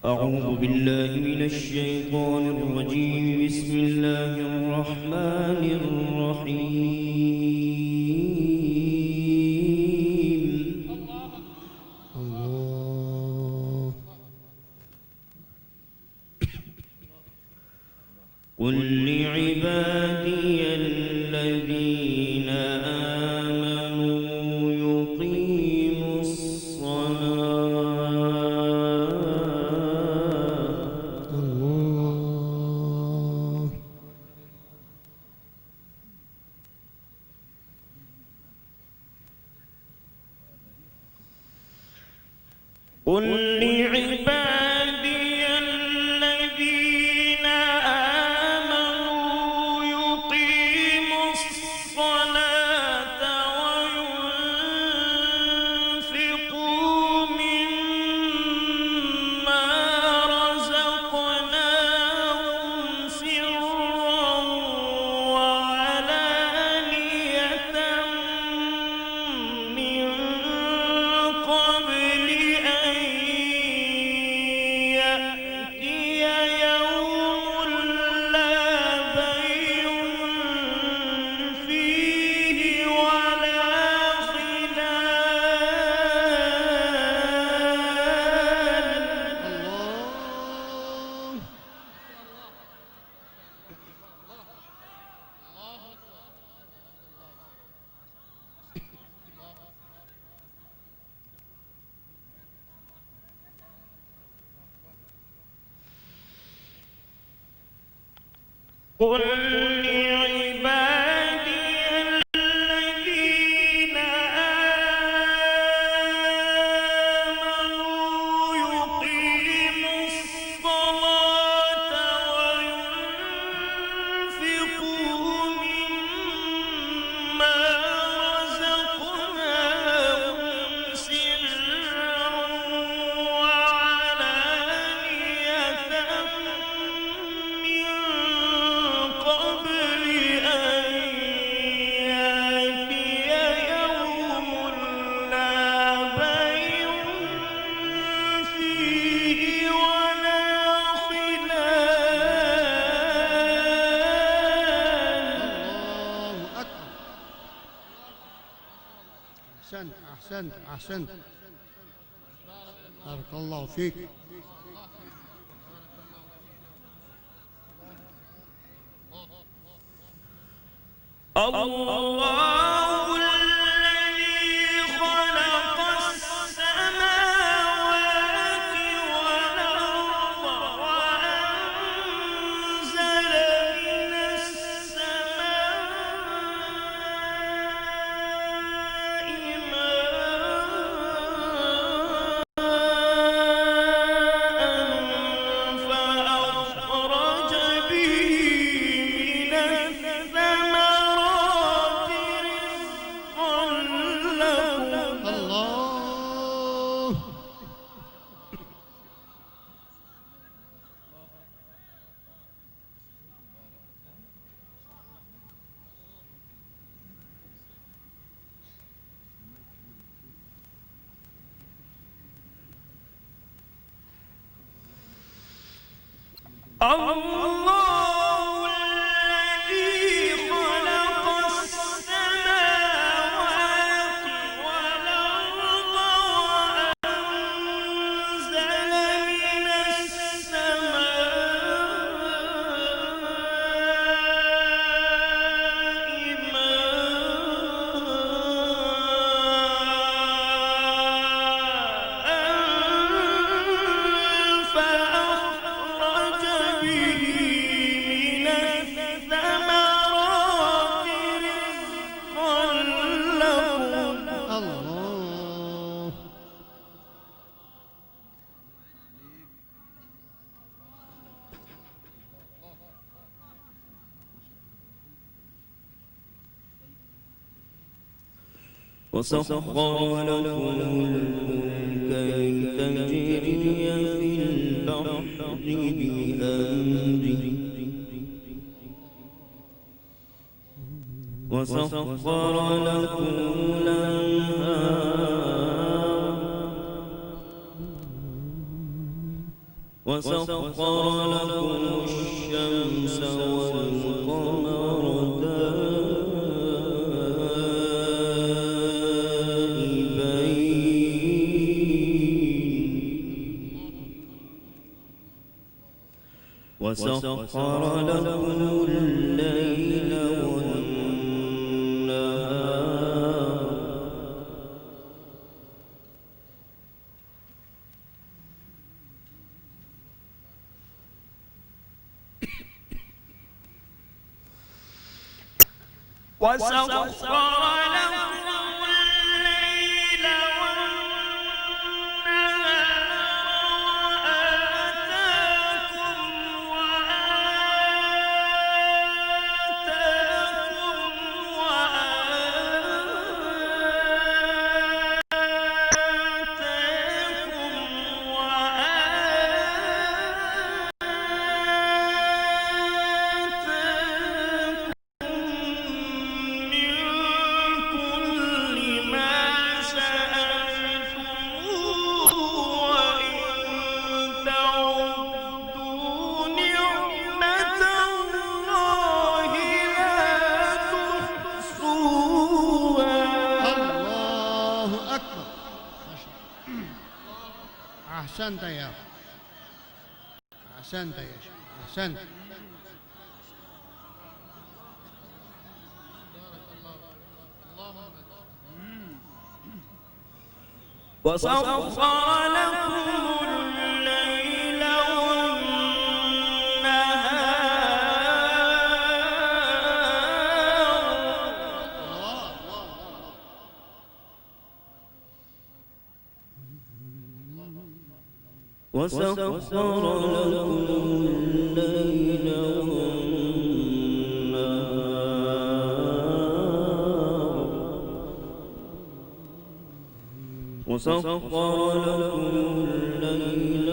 أعوذ بالله من الشيطان الرجيم. بسم الله الرحمن الرحيم. الله. قل لعبادي الذين آمنوا يقيموا الصلاة. الله. قل لعبادي الذين آمنوا يقيموا الصلاة وينفقوا مما رزقناهم سرا وعلانية من قبل أن يأتي يوم لا بيع فيه ولا خلال. قل لعبادي الذين آمنوا يقيموا الصلاة وينفقوا مما رزقناهم سرا وعلانية من قبل أن يأتي يوم لا بيع فيه ولا خلال. الله أكبر. أحسنت أحسنت أحسنت. بارك الله فيك. الله الذي خلق السماوات والأرض وأنزل من السماء ماء فأخرج به من الثمرات رزقا لكم. الله. الله الذي خلق السماوات والأرض وأنزل من السماء فأخرج به من الثمرات رزقا لكم. الله. وسخر لكم الفلك لتجري في البحر بأمره وسخر لكم الأنهار وسخر لكم الشمس والقمر دائبين وسخر لكم الليل والنهار وسخر لكم الليل أحسنت يا أخي، أحسنت يا شيخ، أحسنت. وسخر لكم الليل والنهار وسخر لكم الليل والنهار وسخر لكم الليل